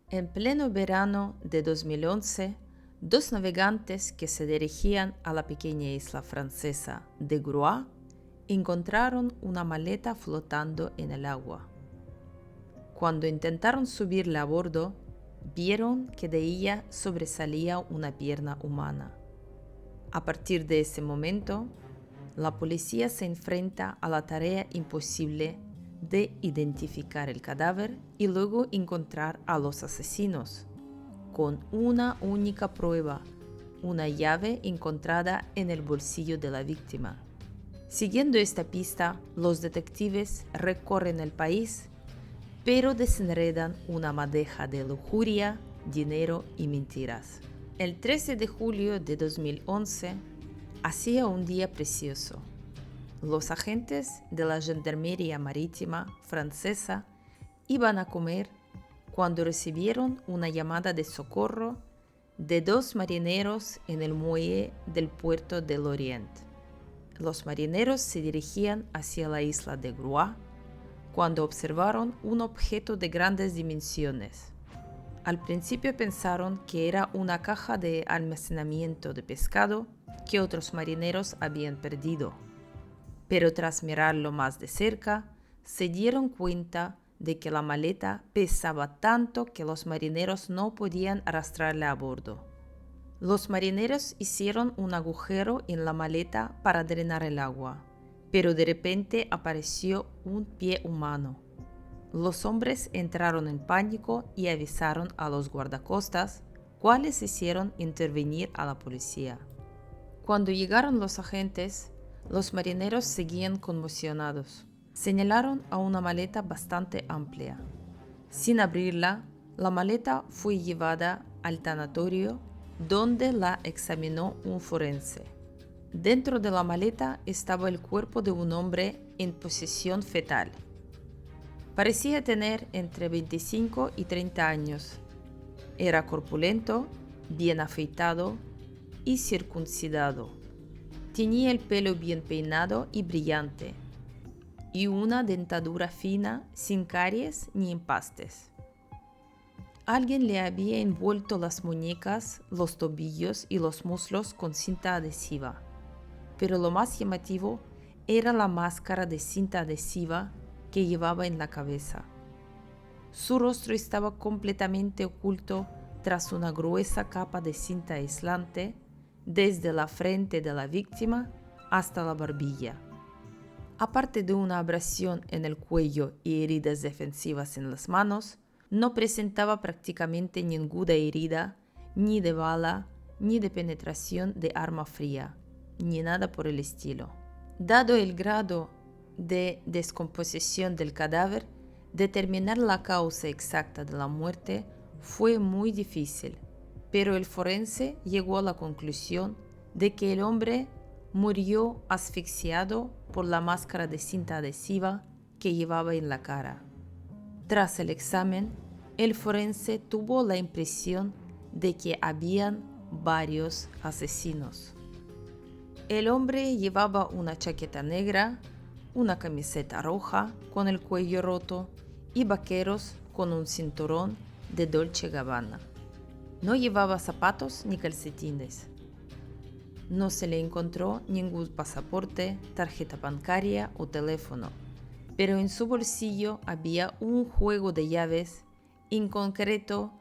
En pleno verano de 2011, dos navegantes que se dirigían a la pequeña isla francesa de Groix encontraron una maleta flotando en el agua. Cuando intentaron subirla a bordo, vieron que de ella sobresalía una pierna humana. A partir de ese momento, la policía se enfrenta a la tarea imposible de identificar el cadáver y luego encontrar a los asesinos, con una única prueba, una llave encontrada en el bolsillo de la víctima. Siguiendo esta pista, los detectives recorren el país, pero desenredan una madeja de lujuria, dinero y mentiras. El 13 de julio de 2011 hacía un día precioso. Los agentes de la Gendarmería Marítima francesa iban a comer cuando recibieron una llamada de socorro de dos marineros en el muelle del puerto de Lorient. Los marineros se dirigían hacia la isla de Groix cuando observaron un objeto de grandes dimensiones. Al principio pensaron que era una caja de almacenamiento de pescado que otros marineros habían perdido. Pero tras mirarlo más de cerca, se dieron cuenta de que la maleta pesaba tanto que los marineros no podían arrastrarla a bordo. Los marineros hicieron un agujero en la maleta para drenar el agua, pero de repente apareció un pie humano. Los hombres entraron en pánico y avisaron a los guardacostas, cuales hicieron intervenir a la policía. Cuando llegaron los agentes, los marineros seguían conmocionados. Señalaron a una maleta bastante amplia. Sin abrirla, la maleta fue llevada al tanatorio, donde la examinó un forense. Dentro de la maleta estaba el cuerpo de un hombre en posición fetal. Parecía tener entre 25 y 30 años. Era corpulento, bien afeitado y circuncidado. Tenía el pelo bien peinado y brillante, y una dentadura fina, sin caries ni empastes. Alguien le había envuelto las muñecas, los tobillos y los muslos con cinta adhesiva, pero lo más llamativo era la máscara de cinta adhesiva que llevaba en la cabeza. Su rostro estaba completamente oculto tras una gruesa capa de cinta aislante, desde la frente de la víctima hasta la barbilla. Aparte de una abrasión en el cuello y heridas defensivas en las manos, no presentaba prácticamente ninguna herida, ni de bala, ni de penetración de arma fría, ni nada por el estilo. Dado el grado de descomposición del cadáver, determinar la causa exacta de la muerte fue muy difícil, pero el forense llegó a la conclusión de que el hombre murió asfixiado por la máscara de cinta adhesiva que llevaba en la cara. Tras el examen, el forense tuvo la impresión de que habían varios asesinos. El hombre llevaba una chaqueta negra, una camiseta roja con el cuello roto y vaqueros con un cinturón de Dolce & Gabbana. No llevaba zapatos ni calcetines. No se le encontró ningún pasaporte, tarjeta bancaria o teléfono, pero en su bolsillo había un juego de llaves, en concreto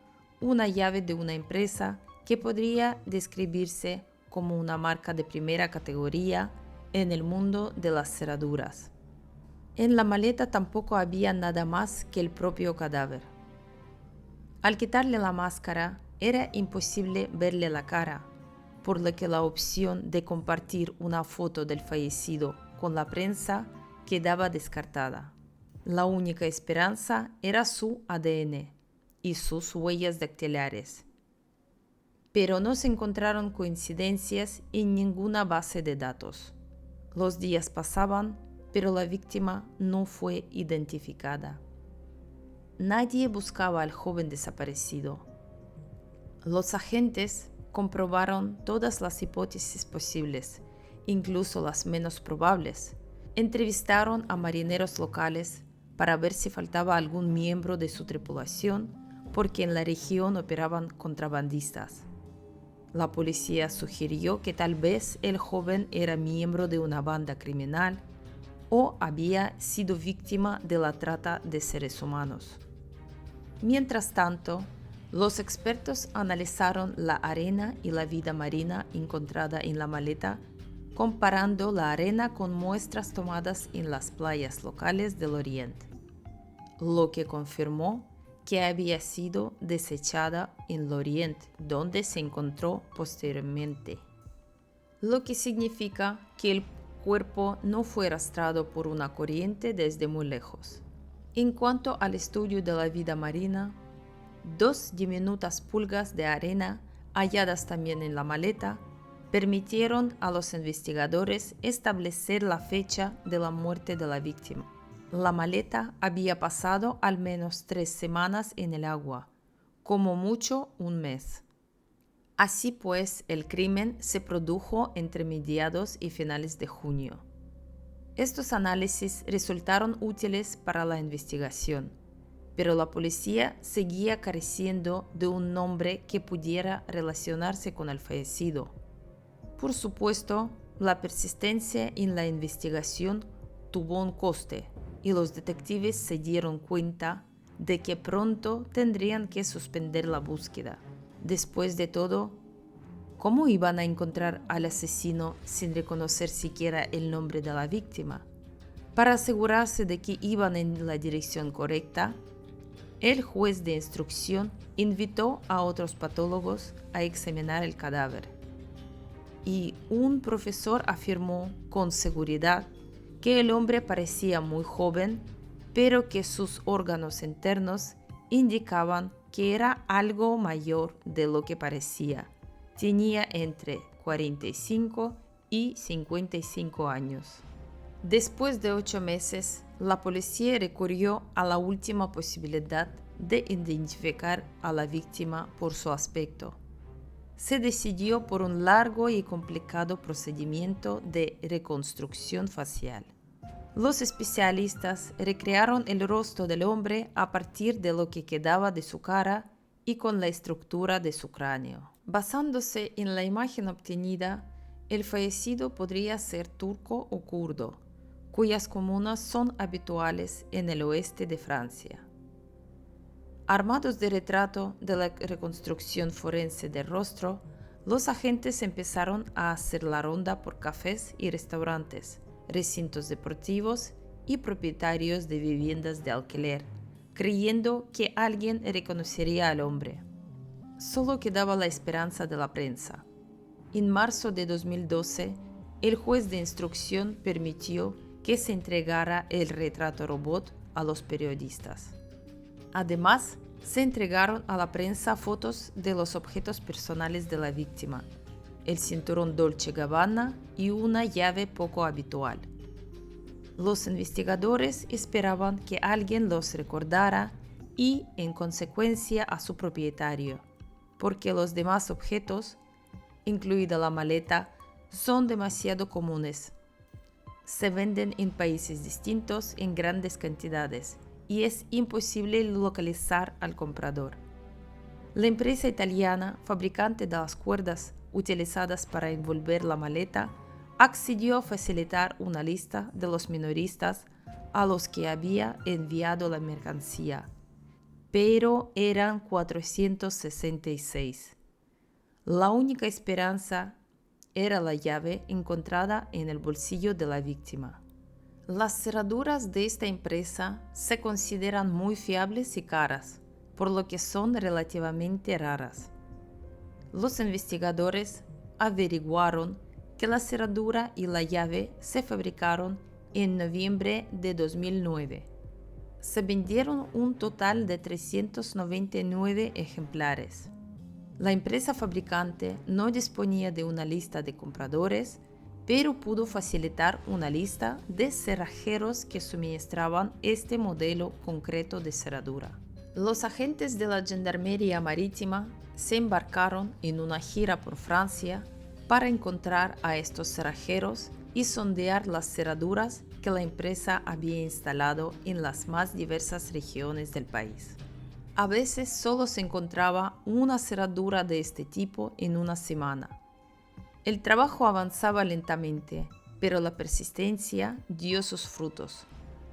una llave de una empresa que podría describirse como una marca de primera categoría en el mundo de las cerraduras. En la maleta tampoco había nada más que el propio cadáver. Al quitarle la máscara, era imposible verle la cara, por lo que la opción de compartir una foto del fallecido con la prensa quedaba descartada. La única esperanza era su ADN y sus huellas dactilares. Pero no se encontraron coincidencias en ninguna base de datos. Los días pasaban, pero la víctima no fue identificada. Nadie buscaba al joven desaparecido. Los agentes comprobaron todas las hipótesis posibles, incluso las menos probables. Entrevistaron a marineros locales para ver si faltaba algún miembro de su tripulación porque en la región operaban contrabandistas. La policía sugirió que tal vez el joven era miembro de una banda criminal o había sido víctima de la trata de seres humanos. Mientras tanto, los expertos analizaron la arena y la vida marina encontrada en la maleta, comparando la arena con muestras tomadas en las playas locales del Oriente, lo que confirmó que había sido desechada en el Oriente, donde se encontró posteriormente, lo que significa que el cuerpo no fue arrastrado por una corriente desde muy lejos. En cuanto al estudio de la vida marina, 2 diminutas pulgas de arena halladas también en la maleta permitieron a los investigadores establecer la fecha de la muerte de la víctima. La maleta había pasado al menos 3 semanas en el agua, como mucho un mes. Así pues, el crimen se produjo entre mediados y finales de junio. Estos análisis resultaron útiles para la investigación, pero la policía seguía careciendo de un nombre que pudiera relacionarse con el fallecido. Por supuesto, la persistencia en la investigación tuvo un coste, y los detectives se dieron cuenta de que pronto tendrían que suspender la búsqueda. Después de todo, ¿cómo iban a encontrar al asesino sin reconocer siquiera el nombre de la víctima? Para asegurarse de que iban en la dirección correcta, el juez de instrucción invitó a otros patólogos a examinar el cadáver. Y un profesor afirmó con seguridad que el hombre parecía muy joven, pero que sus órganos internos indicaban que era algo mayor de lo que parecía. Tenía entre 45 y 55 años. Después de 8 meses, la policía recurrió a la última posibilidad de identificar a la víctima por su aspecto. Se decidió por un largo y complicado procedimiento de reconstrucción facial. Los especialistas recrearon el rostro del hombre a partir de lo que quedaba de su cara y con la estructura de su cráneo. Basándose en la imagen obtenida, el fallecido podría ser turco o kurdo, cuyas comunas son habituales en el oeste de Francia. Armados de retrato de la reconstrucción forense del rostro, los agentes empezaron a hacer la ronda por cafés y restaurantes, recintos deportivos y propietarios de viviendas de alquiler, creyendo que alguien reconocería al hombre. Solo quedaba la esperanza de la prensa. En marzo de 2012, el juez de instrucción permitió que se entregara el retrato robot a los periodistas. Además, se entregaron a la prensa fotos de los objetos personales de la víctima, el cinturón Dolce & Gabbana y una llave poco habitual. Los investigadores esperaban que alguien los recordara y, en consecuencia, a su propietario, porque los demás objetos, incluida la maleta, son demasiado comunes. Se venden en países distintos en grandes cantidades y es imposible localizar al comprador. La empresa italiana, fabricante de las cuerdas utilizadas para envolver la maleta, accedió a facilitar una lista de los minoristas a los que había enviado la mercancía, pero eran 466. La única esperanza era la llave encontrada en el bolsillo de la víctima. Las cerraduras de esta empresa se consideran muy fiables y caras, por lo que son relativamente raras. Los investigadores averiguaron que la cerradura y la llave se fabricaron en noviembre de 2009. Se vendieron un total de 399 ejemplares. La empresa fabricante no disponía de una lista de compradores, pero pudo facilitar una lista de cerrajeros que suministraban este modelo concreto de cerradura. Los agentes de la Gendarmería Marítima se embarcaron en una gira por Francia para encontrar a estos cerrajeros y sondear las cerraduras que la empresa había instalado en las más diversas regiones del país. A veces solo se encontraba una cerradura de este tipo en una semana. El trabajo avanzaba lentamente, pero la persistencia dio sus frutos.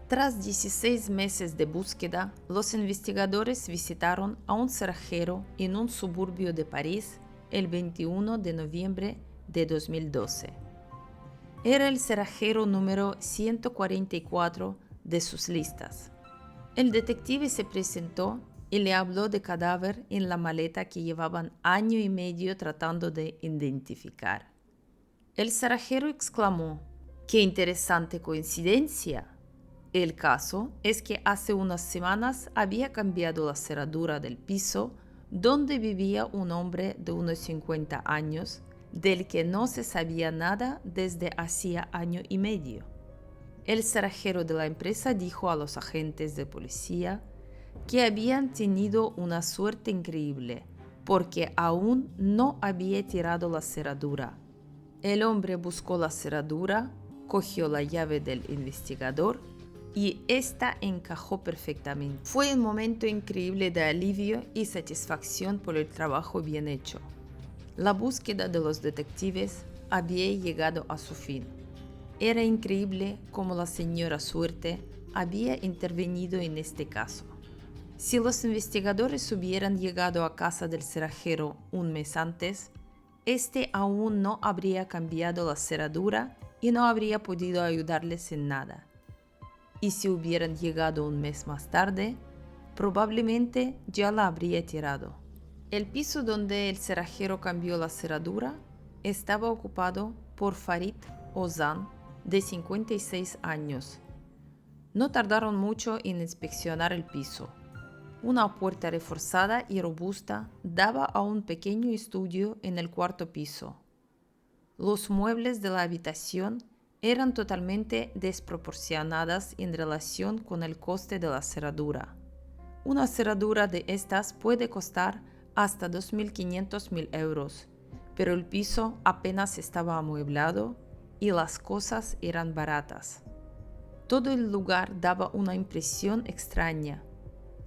Tras 16 meses de búsqueda, los investigadores visitaron a un cerrajero en un suburbio de París el 21 de noviembre de 2012. Era el cerrajero número 144 de sus listas. El detective se presentó y le habló de cadáver en la maleta que llevaban año y medio tratando de identificar. El cerrajero exclamó: ¡qué interesante coincidencia! El caso es que hace unas semanas había cambiado la cerradura del piso donde vivía un hombre de unos 50 años, del que no se sabía nada desde hacía año y medio. El cerrajero de la empresa dijo a los agentes de policía que habían tenido una suerte increíble porque aún no había tirado la cerradura. El hombre buscó la cerradura, cogió la llave del investigador y ésta encajó perfectamente. Fue un momento increíble de alivio y satisfacción por el trabajo bien hecho. La búsqueda de los detectives había llegado a su fin. Era increíble cómo la señora Suerte había intervenido en este caso. Si los investigadores hubieran llegado a casa del cerrajero un mes antes, este aún no habría cambiado la cerradura y no habría podido ayudarles en nada. Y si hubieran llegado un mes más tarde, probablemente ya la habría tirado. El piso donde el cerrajero cambió la cerradura estaba ocupado por Farid Ozan, de 56 años. No tardaron mucho en inspeccionar el piso. Una puerta reforzada y robusta daba a un pequeño estudio en el cuarto piso. Los muebles de la habitación eran totalmente desproporcionadas en relación con el coste de la cerradura. Una cerradura de estas puede costar hasta 2.500 euros, pero el piso apenas estaba amueblado y las cosas eran baratas. Todo el lugar daba una impresión extraña.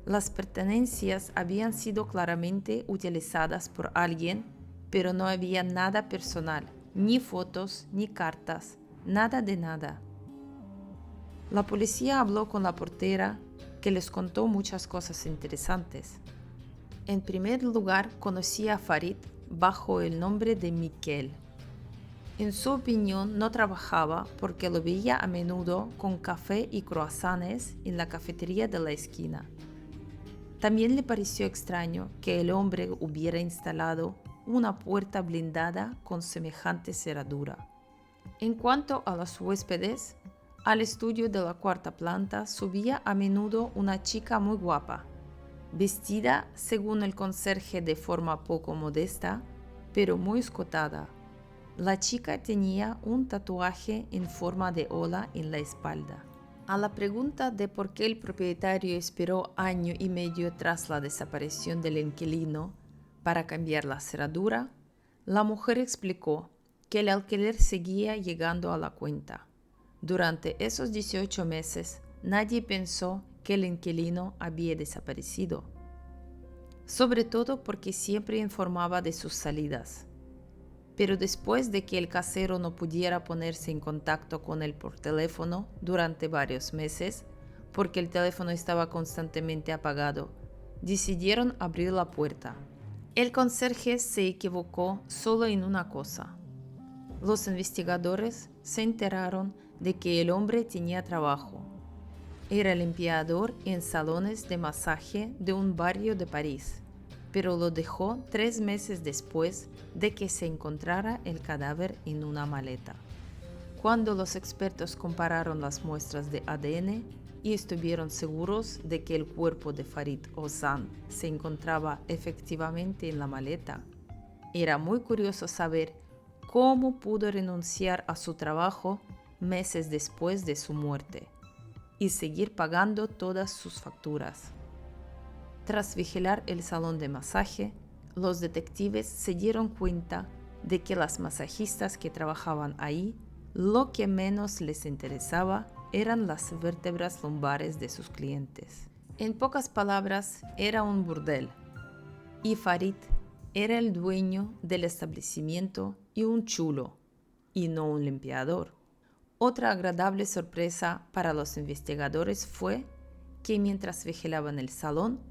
Las pertenencias habían sido claramente utilizadas por alguien, pero no había nada personal, ni fotos, ni cartas, nada de nada. La policía habló con la portera, que les contó muchas cosas interesantes. En primer lugar, conocía a Farid bajo el nombre de Miquel. En su opinión, no trabajaba porque lo veía a menudo con café y croissants en la cafetería de la esquina. También le pareció extraño que el hombre hubiera instalado una puerta blindada con semejante cerradura. En cuanto a los huéspedes, al estudio de la cuarta planta subía a menudo una chica muy guapa, vestida, según el conserje, de forma poco modesta, pero muy escotada. La chica tenía un tatuaje en forma de ola en la espalda. A la pregunta de por qué el propietario esperó año y medio tras la desaparición del inquilino para cambiar la cerradura, la mujer explicó que el alquiler seguía llegando a la cuenta. Durante esos 18 meses, nadie pensó que el inquilino había desaparecido, sobre todo porque siempre informaba de sus salidas. Pero después de que el casero no pudiera ponerse en contacto con él por teléfono durante varios meses, porque el teléfono estaba constantemente apagado, decidieron abrir la puerta. El conserje se equivocó solo en una cosa. Los investigadores se enteraron de que el hombre tenía trabajo. Era limpiador en salones de masaje de un barrio de París, pero lo dejó 3 meses después de que se encontrara el cadáver en una maleta. Cuando los expertos compararon las muestras de ADN y estuvieron seguros de que el cuerpo de Farid Ozan se encontraba efectivamente en la maleta, era muy curioso saber cómo pudo renunciar a su trabajo meses después de su muerte y seguir pagando todas sus facturas. Tras vigilar el salón de masaje, los detectives se dieron cuenta de que las masajistas que trabajaban ahí, lo que menos les interesaba eran las vértebras lumbares de sus clientes. En pocas palabras, era un burdel. Y Farid era el dueño del establecimiento y un chulo, y no un limpiador. Otra agradable sorpresa para los investigadores fue que mientras vigilaban el salón,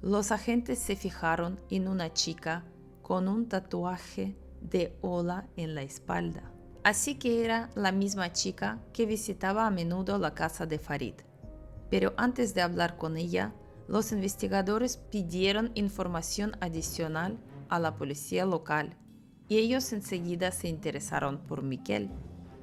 los agentes se fijaron en una chica con un tatuaje de ola en la espalda. Así que era la misma chica que visitaba a menudo la casa de Farid. Pero antes de hablar con ella, los investigadores pidieron información adicional a la policía local y ellos enseguida se interesaron por Miquel,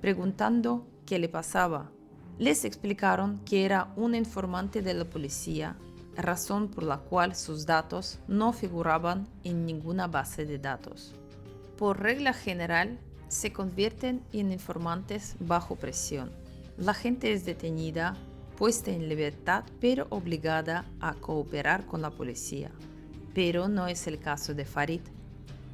preguntando qué le pasaba. Les explicaron que era un informante de la policía, razón por la cual sus datos no figuraban en ninguna base de datos. Por regla general, se convierten en informantes bajo presión. La gente es detenida, puesta en libertad, pero obligada a cooperar con la policía. Pero no es el caso de Farid.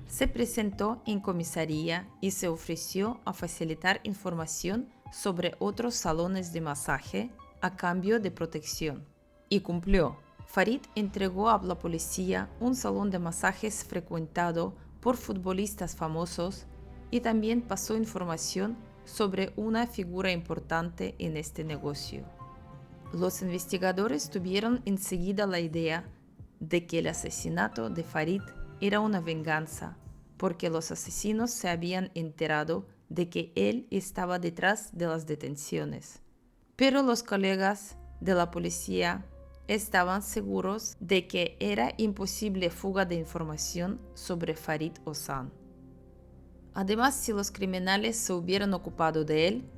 Se presentó en comisaría y se ofreció a facilitar información sobre otros salones de masaje a cambio de protección. Y cumplió. Farid entregó a la policía un salón de masajes frecuentado por futbolistas famosos y también pasó información sobre una figura importante en este negocio. Los investigadores tuvieron enseguida la idea de que el asesinato de Farid era una venganza, porque los asesinos se habían enterado de que él estaba detrás de las detenciones. Pero los colegas de la policía estaban seguros de que era imposible fuga de información sobre Farid Ozan. Además, si los criminales se hubieran ocupado de él,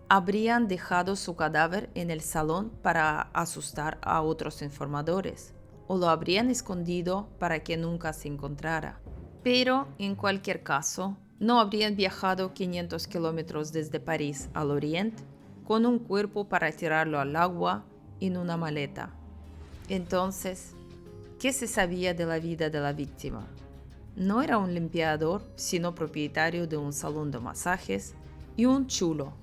habrían dejado su cadáver en el salón para asustar a otros informadores, o lo habrían escondido para que nunca se encontrara. Pero, en cualquier caso, no habrían viajado 500 kilómetros desde París al Oriente con un cuerpo para tirarlo al agua en una maleta. Entonces, ¿qué se sabía de la vida de la víctima? No era un limpiador, sino propietario de un salón de masajes y un chulo,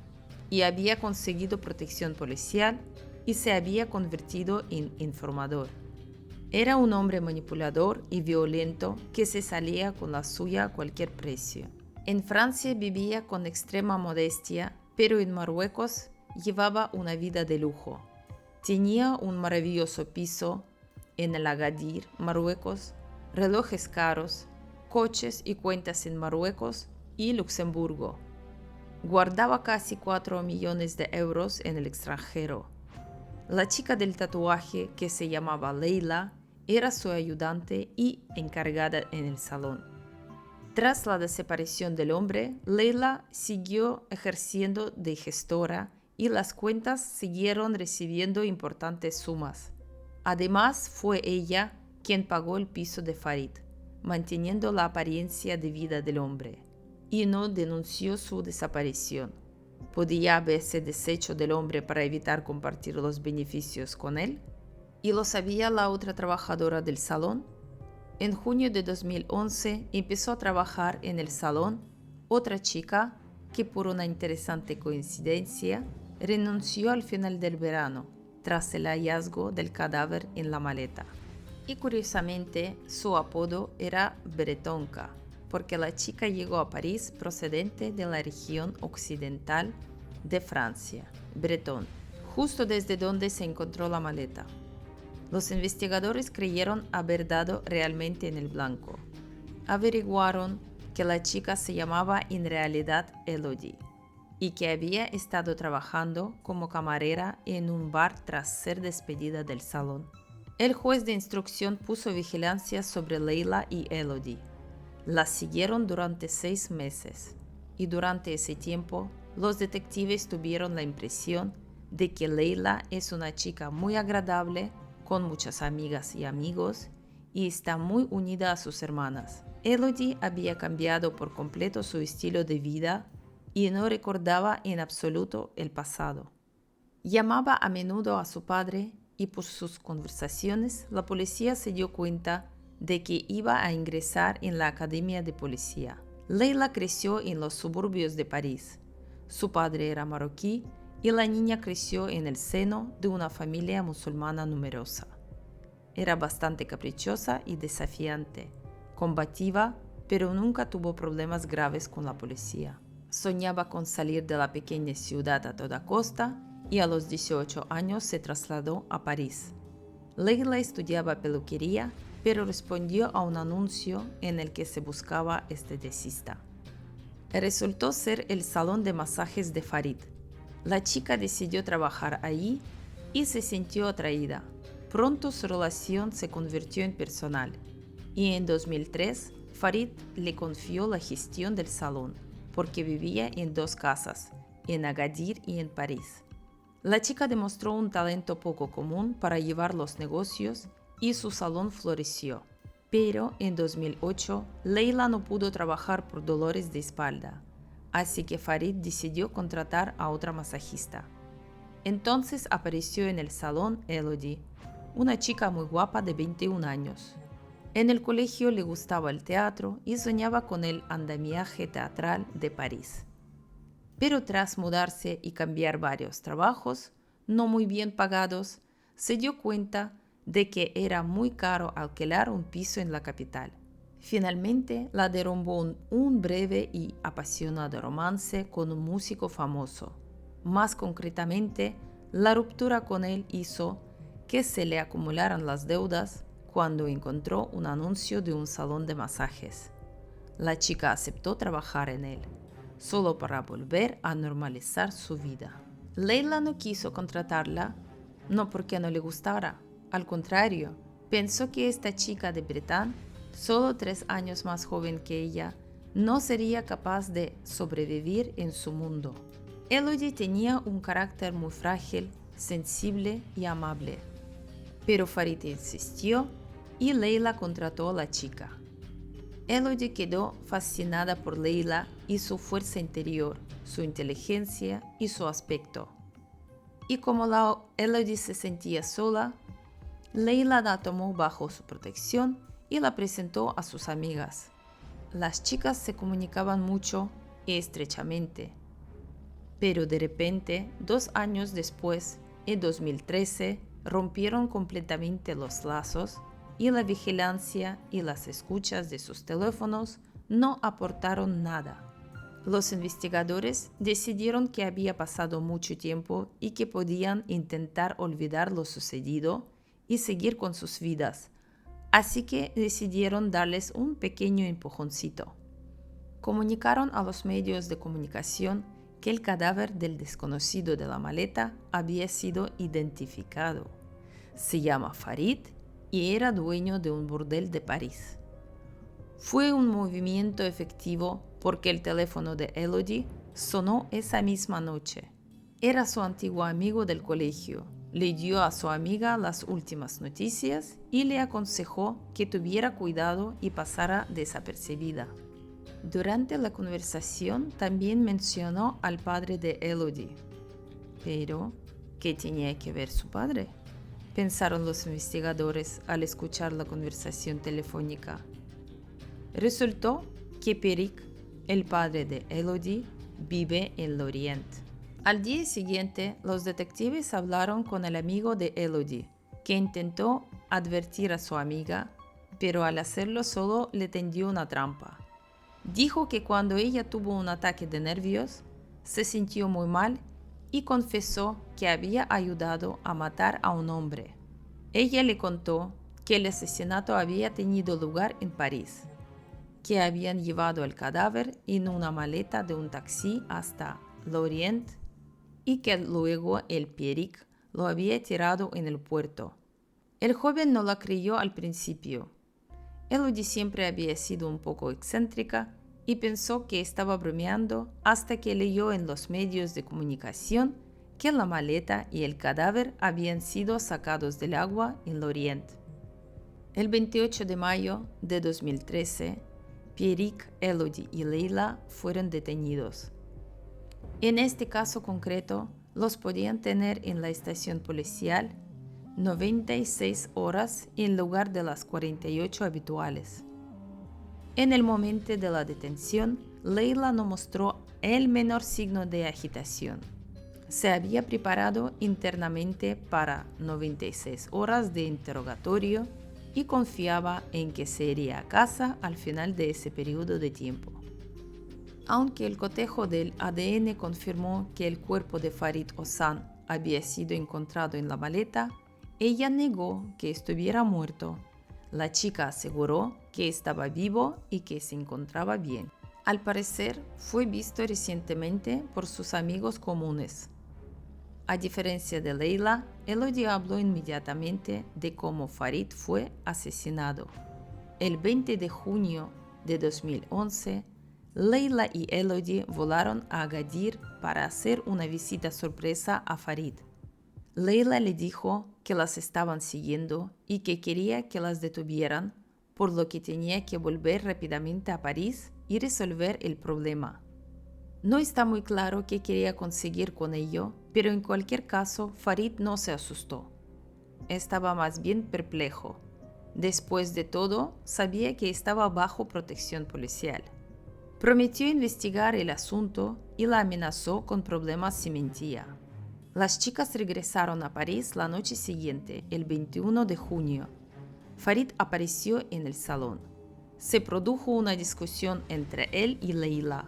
y había conseguido protección policial y se había convertido en informador. Era un hombre manipulador y violento que se salía con la suya a cualquier precio. En Francia vivía con extrema modestia, pero en Marruecos llevaba una vida de lujo. Tenía un maravilloso piso en el Agadir, Marruecos, relojes caros, coches y cuentas en Marruecos y Luxemburgo. Guardaba casi 4 millones de euros en el extranjero. La chica del tatuaje, que se llamaba Leila, era su ayudante y encargada en el salón. Tras la desaparición del hombre, Leila siguió ejerciendo de gestora y las cuentas siguieron recibiendo importantes sumas. Además, fue ella quien pagó el piso de Farid, manteniendo la apariencia de vida del hombre, y no denunció su desaparición. ¿Podía haberse deshecho del hombre para evitar compartir los beneficios con él? ¿Y lo sabía la otra trabajadora del salón? En junio de 2011 empezó a trabajar en el salón otra chica que, por una interesante coincidencia, renunció al final del verano, tras el hallazgo del cadáver en la maleta. Y curiosamente, su apodo era Bretonka, porque la chica llegó a París procedente de la región occidental de Francia, Bretón, justo desde donde se encontró la maleta. Los investigadores creyeron haber dado realmente en el blanco. Averiguaron que la chica se llamaba en realidad Elodie y que había estado trabajando como camarera en un bar tras ser despedida del salón. El juez de instrucción puso vigilancia sobre Leila y Elodie. Las siguieron durante 6 meses y durante ese tiempo los detectives tuvieron la impresión de que Leila es una chica muy agradable, con muchas amigas y amigos, y está muy unida a sus hermanas. Elodie había cambiado por completo su estilo de vida y no recordaba en absoluto el pasado. Llamaba a menudo a su padre y por sus conversaciones la policía se dio cuenta de que iba a ingresar en la academia de policía. Leila creció en los suburbios de París. Su padre era marroquí y la niña creció en el seno de una familia musulmana numerosa. Era bastante caprichosa y desafiante, combativa, pero nunca tuvo problemas graves con la policía. Soñaba con salir de la pequeña ciudad a toda costa y a los 18 años se trasladó a París. Leila estudiaba peluquería, pero respondió a un anuncio en el que se buscaba esteticista. Resultó ser el salón de masajes de Farid. La chica decidió trabajar allí y se sintió atraída. Pronto su relación se convirtió en personal y en 2003 Farid le confió la gestión del salón porque vivía en 2 casas, en Agadir y en París. La chica demostró un talento poco común para llevar los negocios y su salón floreció. Pero en 2008 Leila no pudo trabajar por dolores de espalda, así que Farid decidió contratar a otra masajista. Entonces apareció en el salón Elodie, una chica muy guapa de 21 años. En el colegio le gustaba el teatro y soñaba con el andamiaje teatral de París. Pero tras mudarse y cambiar varios trabajos, no muy bien pagados, se dio cuenta de que era muy caro alquilar un piso en la capital. Finalmente la derrumbó un breve y apasionado romance con un músico famoso. Más concretamente, la ruptura con él hizo que se le acumularan las deudas cuando encontró un anuncio de un salón de masajes. La chica aceptó trabajar en él, solo para volver a normalizar su vida. Leila no quiso contratarla, no porque no le gustara, al contrario, pensó que esta chica de Bretagne, solo 3 años más joven que ella, no sería capaz de sobrevivir en su mundo. Elodie tenía un carácter muy frágil, sensible y amable. Pero Farid insistió y Leila contrató a la chica. Elodie quedó fascinada por Leila y su fuerza interior, su inteligencia y su aspecto. Y como Elodie se sentía sola, Leila la tomó bajo su protección y la presentó a sus amigas. Las chicas se comunicaban mucho y estrechamente. Pero de repente, 2 años después, en 2013, rompieron completamente los lazos y la vigilancia y las escuchas de sus teléfonos no aportaron nada. Los investigadores decidieron que había pasado mucho tiempo y que podían intentar olvidar lo sucedido y seguir con sus vidas, así que decidieron darles un pequeño empujoncito. Comunicaron a los medios de comunicación que el cadáver del desconocido de la maleta había sido identificado. Se llama Farid y era dueño de un burdel de París. Fue un movimiento efectivo porque el teléfono de Elodie sonó esa misma noche. Era su antiguo amigo del colegio. Le dio a su amiga las últimas noticias y le aconsejó que tuviera cuidado y pasara desapercibida. Durante la conversación también mencionó al padre de Elodie. Pero, ¿qué tenía que ver su padre?, pensaron los investigadores al escuchar la conversación telefónica. Resultó que Pierrick, el padre de Elodie, vive en Lorient. Al día siguiente, los detectives hablaron con el amigo de Elodie, que intentó advertir a su amiga, pero al hacerlo solo le tendió una trampa. Dijo que cuando ella tuvo un ataque de nervios, se sintió muy mal y confesó que había ayudado a matar a un hombre. Ella le contó que el asesinato había tenido lugar en París, que habían llevado el cadáver en una maleta de un taxi hasta Lorient y que luego el Pierrick lo había tirado en el puerto. El joven no la creyó al principio. Elodie siempre había sido un poco excéntrica y pensó que estaba bromeando hasta que leyó en los medios de comunicación que la maleta y el cadáver habían sido sacados del agua en Lorient. El 28 de mayo de 2013, Pierrick, Elodie y Leila fueron detenidos. En este caso concreto, los podían tener en la estación policial 96 horas en lugar de las 48 habituales. En el momento de la detención, Leila no mostró el menor signo de agitación. Se había preparado internamente para 96 horas de interrogatorio y confiaba en que se iría a casa al final de ese periodo de tiempo. Aunque el cotejo del ADN confirmó que el cuerpo de Farid Ozan había sido encontrado en la maleta, ella negó que estuviera muerto. La chica aseguró que estaba vivo y que se encontraba bien. Al parecer, fue visto recientemente por sus amigos comunes. A diferencia de Leila, Elodie habló inmediatamente de cómo Farid fue asesinado. El 20 de junio de 2011, Leila y Elodie volaron a Agadir para hacer una visita sorpresa a Farid. Leila le dijo que las estaban siguiendo y que quería que las detuvieran, por lo que tenía que volver rápidamente a París y resolver el problema. No está muy claro qué quería conseguir con ello, pero en cualquier caso, Farid no se asustó. Estaba más bien perplejo. Después de todo, sabía que estaba bajo protección policial. Prometió investigar el asunto y la amenazó con problemas si mentía. Las chicas regresaron a París la noche siguiente, el 21 de junio. Farid apareció en el salón. Se produjo una discusión entre él y Leila.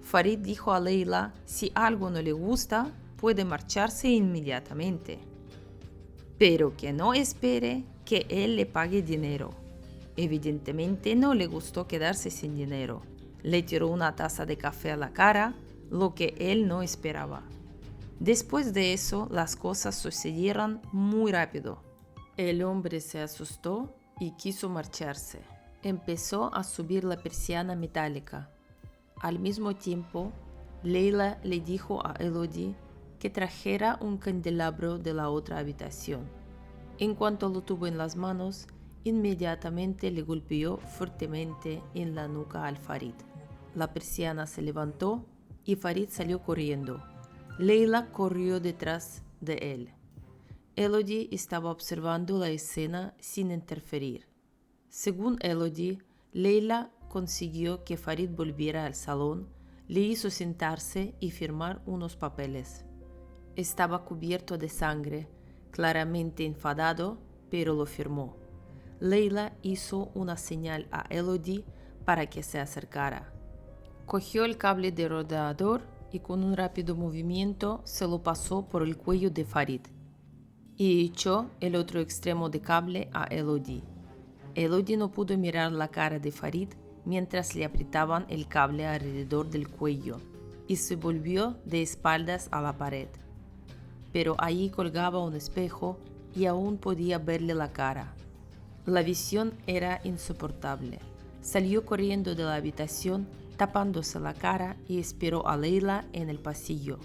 Farid dijo a Leila, si algo no le gusta, puede marcharse inmediatamente, pero que no espere que él le pague dinero. Evidentemente no le gustó quedarse sin dinero. Le tiró una taza de café a la cara, lo que él no esperaba. Después de eso, las cosas sucedieron muy rápido. El hombre se asustó y quiso marcharse. Empezó a subir la persiana metálica. Al mismo tiempo, Leila le dijo a Elodie que trajera un candelabro de la otra habitación. En cuanto lo tuvo en las manos, inmediatamente le golpeó fuertemente en la nuca al Farid. La persiana se levantó y Farid salió corriendo. Leila corrió detrás de él. Elodie estaba observando la escena sin interferir. Según Elodie, Leila consiguió que Farid volviera al salón, le hizo sentarse y firmar unos papeles. Estaba cubierto de sangre, claramente enfadado, pero lo firmó. Leila hizo una señal a Elodie para que se acercara. Cogió el cable de rodeador y con un rápido movimiento se lo pasó por el cuello de Farid y echó el otro extremo de cable a Elodie. Elodie no pudo mirar la cara de Farid mientras le apretaban el cable alrededor del cuello y se volvió de espaldas a la pared. Pero allí colgaba un espejo y aún podía verle la cara. La visión era insoportable. Salió corriendo de la habitación, tapándose la cara, y esperó a Leila en el pasillo.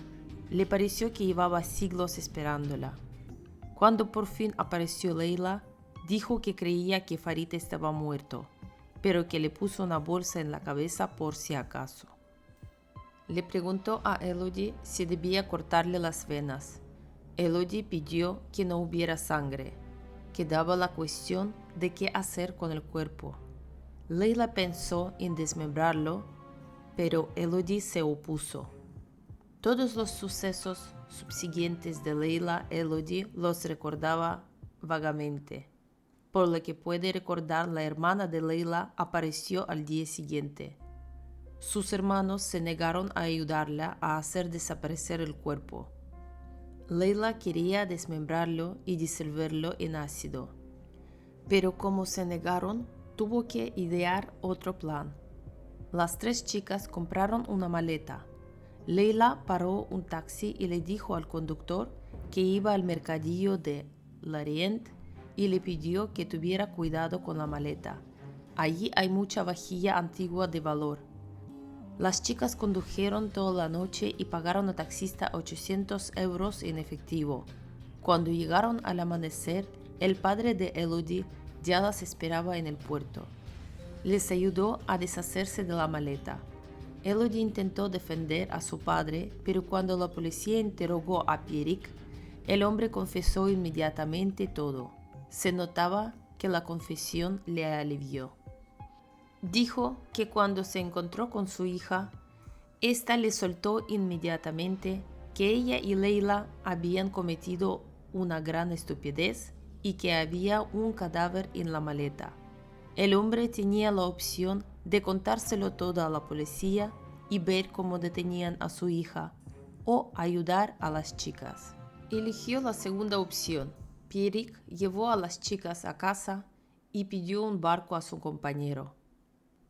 Le pareció que llevaba siglos esperándola. Cuando por fin apareció Leila, dijo que creía que Farid estaba muerto, pero que le puso una bolsa en la cabeza por si acaso. Le preguntó a Elodie si debía cortarle las venas. Elodie pidió que no hubiera sangre. Quedaba la cuestión de qué hacer con el cuerpo. Leila pensó en desmembrarlo, pero Elodie se opuso. Todos los sucesos subsiguientes de Leila, Elodie los recordaba vagamente. Por lo que puede recordar, la hermana de Leila apareció al día siguiente. Sus hermanos se negaron a ayudarla a hacer desaparecer el cuerpo. Leila quería desmembrarlo y disolverlo en ácido, pero como se negaron, tuvo que idear otro plan. Las tres chicas compraron una maleta. Leila paró un taxi y le dijo al conductor que iba al mercadillo de Lorient y le pidió que tuviera cuidado con la maleta. Allí hay mucha vajilla antigua de valor. Las chicas condujeron toda la noche y pagaron al taxista 800 euros en efectivo. Cuando llegaron al amanecer, el padre de Elodie ya las esperaba en el puerto. Les ayudó a deshacerse de la maleta. Elodie intentó defender a su padre, pero cuando la policía interrogó a Pierrick, el hombre confesó inmediatamente todo. Se notaba que la confesión le alivió. Dijo que cuando se encontró con su hija, ésta le soltó inmediatamente que ella y Leila habían cometido una gran estupidez y que había un cadáver en la maleta. El hombre tenía la opción de contárselo todo a la policía y ver cómo detenían a su hija o ayudar a las chicas. Eligió la segunda opción. Pierrick llevó a las chicas a casa y pidió un barco a su compañero.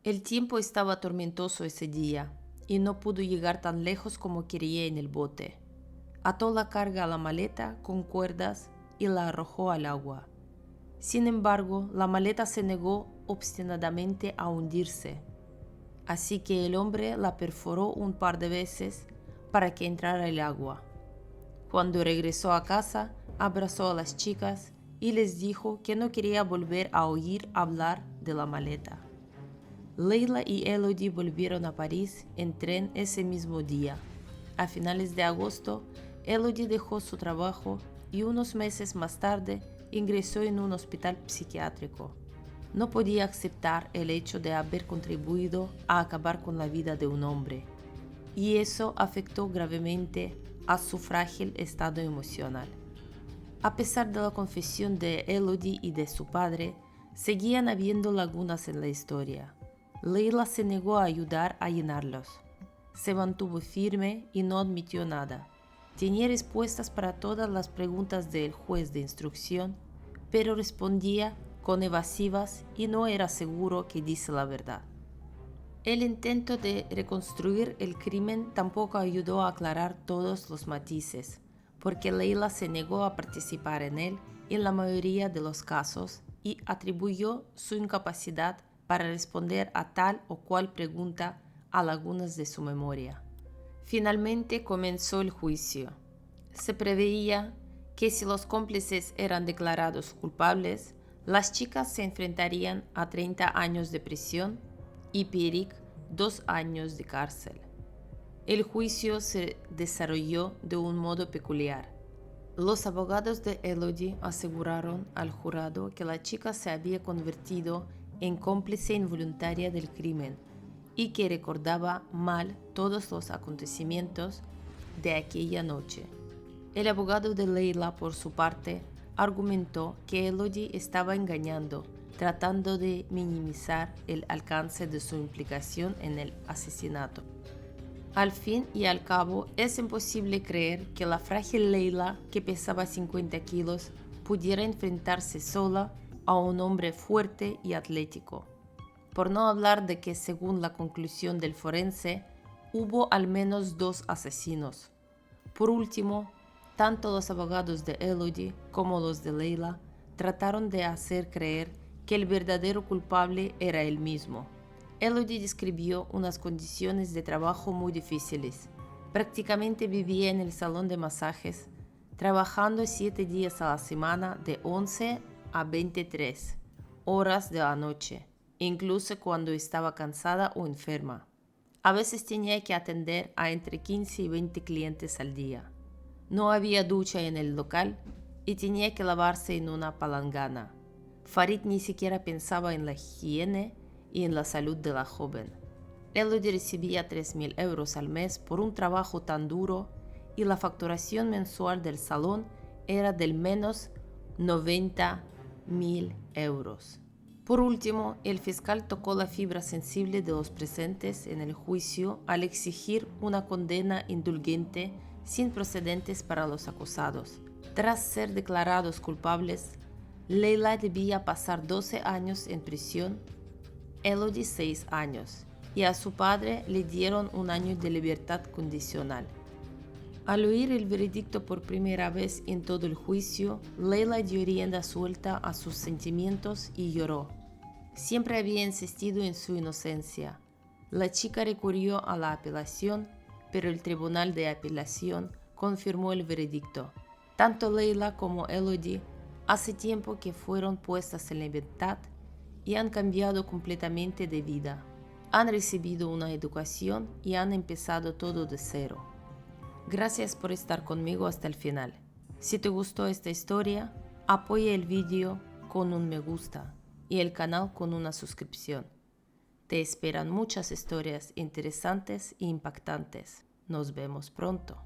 El tiempo estaba tormentoso ese día y no pudo llegar tan lejos como quería en el bote. Ató la carga a la maleta con cuerdas y la arrojó al agua. Sin embargo, la maleta se negó obstinadamente a hundirse, así que el hombre la perforó un par de veces para que entrara el agua. Cuando regresó a casa, abrazó a las chicas y les dijo que no quería volver a oír hablar de la maleta. Leila y Elodie volvieron a París en tren ese mismo día. A finales de agosto, Elodie dejó su trabajo y unos meses más tarde ingresó en un hospital psiquiátrico. No podía aceptar el hecho de haber contribuido a acabar con la vida de un hombre, y eso afectó gravemente a su frágil estado emocional. A pesar de la confesión de Elodie y de su padre, seguían habiendo lagunas en la historia. Leila se negó a ayudar a llenarlos. Se mantuvo firme y no admitió nada. Tenía respuestas para todas las preguntas del juez de instrucción, pero respondía con evasivas y no era seguro que dice la verdad. El intento de reconstruir el crimen tampoco ayudó a aclarar todos los matices, porque Leila se negó a participar en él en la mayoría de los casos y atribuyó su incapacidad para responder a tal o cual pregunta a lagunas de su memoria. Finalmente comenzó el juicio. Se preveía que si los cómplices eran declarados culpables, las chicas se enfrentarían a 30 años de prisión y Pierrick 2 años de cárcel. El juicio se desarrolló de un modo peculiar. Los abogados de Elodie aseguraron al jurado que la chica se había convertido en cómplice involuntaria del crimen y que recordaba mal todos los acontecimientos de aquella noche. El abogado de Leila, por su parte, argumentó que Elodie estaba engañando, tratando de minimizar el alcance de su implicación en el asesinato. Al fin y al cabo, es imposible creer que la frágil Leila, que pesaba 50 kilos, pudiera enfrentarse sola a un hombre fuerte y atlético. Por no hablar de que, según la conclusión del forense, hubo al menos 2 asesinos. Por último, tanto los abogados de Elodie como los de Leila trataron de hacer creer que el verdadero culpable era él mismo. Elodie describió unas condiciones de trabajo muy difíciles. Prácticamente vivía en el salón de masajes, trabajando 7 días a la semana de 11 a 23 horas de la noche, incluso cuando estaba cansada o enferma. A veces tenía que atender a entre 15 y 20 clientes al día. No había ducha en el local y tenía que lavarse en una palangana. Farid ni siquiera pensaba en la higiene y en la salud de la joven. Elodie recibía 3.000 euros al mes por un trabajo tan duro y la facturación mensual del salón era del menos 90.000 euros. Por último, el fiscal tocó la fibra sensible de los presentes en el juicio al exigir una condena indulgente sin precedentes para los acusados. Tras ser declarados culpables, Leila debía pasar 12 años en prisión, Elodie 6 años, y a su padre le dieron 1 año de libertad condicional. Al oír el veredicto por primera vez en todo el juicio, Leila dio rienda suelta a sus sentimientos y lloró. Siempre había insistido en su inocencia. La chica recurrió a la apelación, pero el tribunal de apelación confirmó el veredicto. Tanto Leila como Elodie hace tiempo que fueron puestas en libertad y han cambiado completamente de vida. Han recibido una educación y han empezado todo de cero. Gracias por estar conmigo hasta el final. Si te gustó esta historia, apoya el vídeo con un me gusta y el canal con una suscripción. Te esperan muchas historias interesantes e impactantes. Nos vemos pronto.